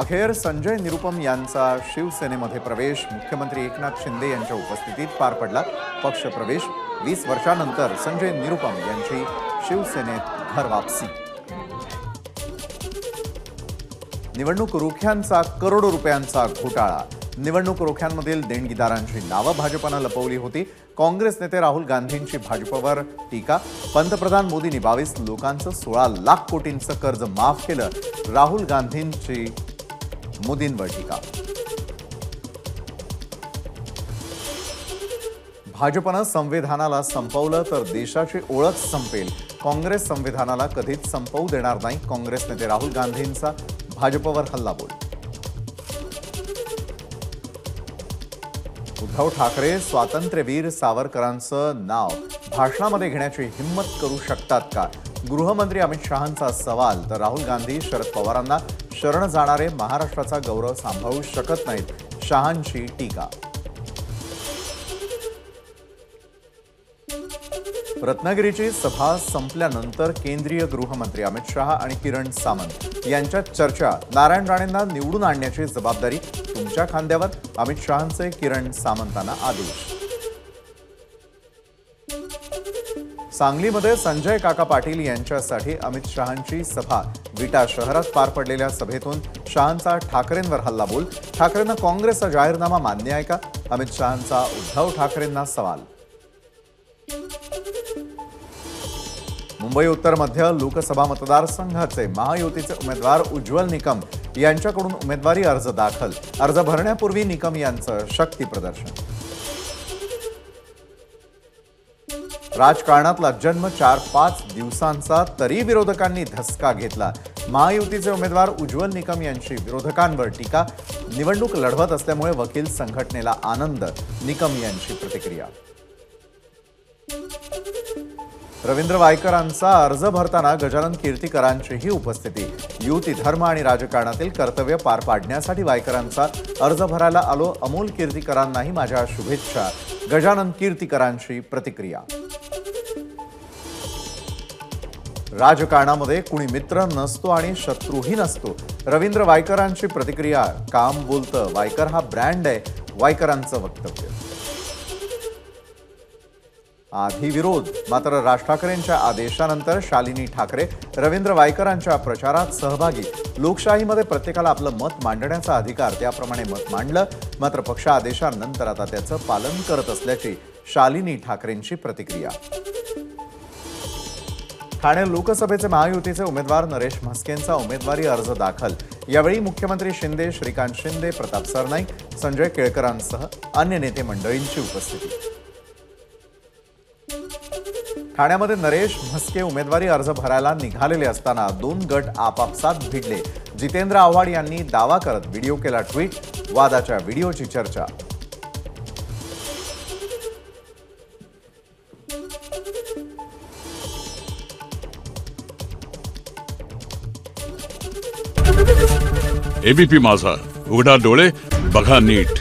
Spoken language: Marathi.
अखेर संजय निरुपम यांचा शिवसेनेमध्ये प्रवेश मुख्यमंत्री एकनाथ शिंदे यांच्या उपस्थितीत पार पडला। पक्षप्रवेश 20 वर्षांनंतर संजय निरुपम यांची शिवसेनेत घर वापसी। निवडणूक रोख्यांचा करोडो रुपयांचा घोटाळा। निवडणूक रोख्यांमधील देणगीदारांची नावं भाजपने लपवली होती। काँग्रेस नेते राहुल गांधींची भाजपवर टीका। पंतप्रधान मोदींनी 22 लोकांचं 16 लाख कोटींचं कर्ज माफ केलं। राहुल गांधींची मोदींवर टीका। भाजपने संविधानाला संपवलं तर देशाची ओळख संपेल। काँग्रेस संविधानाला कधीच संपवू देणार नाही। काँग्रेस नेते राहुल गांधींचा भाजपवर हल्लाबोल। उद्धव ठाकरे स्वातंत्र्यवीर सावरकरांचं नाव भाषणामध्ये घेण्याची हिम्मत करू शकतात का? गृहमंत्री अमित शहांचा सवाल। तर राहुल गांधी शरद पवारांना शरण जाणारे महाराष्ट्राचा गौरव सांभाळू शकत नाहीत, शहांची टीका। रत्नागिरीची सभा संपल्यानंतर केंद्रीय गृहमंत्री अमित शहा आणि किरण सामंत यांच्यात चर्चा। नारायण राणेंना निवडून आणण्याची जबाबदारी तुमच्या खांद्यावर, अमित शहांचे किरण सामंतांना आदेश। सांगलीमध्ये संजय काका पाटील यांच्यासाठी अमित शहांची सभा। विटा शहरात पार पडलेल्या सभेतून शहांचा ठाकरेंवर हल्लाबोल। ठाकरेंना काँग्रेसचा जाहीरनामा मान्य आहे का? अमित शहांचा उद्धव ठाकरेंना सवाल। मुंबई उत्तर मध्य लोकसभा मतदारसंघाचे महायुतीचे उमेदवार उज्ज्वल निकम यांच्याकडून उमेदवारी अर्ज दाखल। अर्ज भरण्यापूर्वी निकम यांचं शक्ती प्रदर्शन। राजकारणातला जन्म 4-5 दिवसांचा, तरी विरोधकांनी धसका घेतला। महायुतीचे उमेदवार उज्ज्वल निकम यांची विरोधकांवर टीका। निवडणूक लढवत असल्यामुळे वकील संघटनेला आनंद, निकम यांची प्रतिक्रिया। रवींद्र वायकरांचा अर्ज भरताना गजानन कीर्तीकरांचीही उपस्थिती। युती, धर्म आणि राजकारणातील कर्तव्य पार पाडण्यासाठी वायकरांचा अर्ज भरायला आलो। अमोल कीर्तीकरांनाही माझ्या शुभेच्छा, गजानन कीर्तीकरांची प्रतिक्रिया। राजकारणामध्ये कुणी मित्र नसतो आणि शत्रूही नसतो, रवींद्र वायकरांची प्रतिक्रिया। काम बोलतं, वायकर हा ब्रँड आहे, वायकरांचं वक्तव्य। आधी विरोध, मात्र राज ठाकरेंच्या आदेशानंतर शालिनी ठाकरे रवींद्र वायकरांच्या प्रचारात सहभागी। लोकशाहीमध्ये प्रत्येकाला आपलं मत मांडण्याचा अधिकार, त्याप्रमाणे मत मांडलं, मात्र पक्ष आदेशानंतर आता त्याचं पालन करत असल्याची शालिनी ठाकरेंची प्रतिक्रिया। ठाणे लोकसभेचे महायुतीचे उमेदवार नरेश म्हस्केंचा उमेदवारी अर्ज दाखल। यावेळी मुख्यमंत्री शिंदे, श्रीकांत शिंदे, प्रताप सरनाईक, संजय केळकरांसह अन्य नेते मंडळींची उपस्थिती। ठाण्यामध्ये नरेश म्हस्के उमेदवारी अर्ज भरायला निघालेले असताना 2 गट आपापसात भिडले। जितेंद्र आव्हाड यांनी दावा करत व्हिडिओ केला ट्विट। वादाच्या व्हिडिओची चर्चा। एबीपी माझा, उघडा डोळे बघा नीट।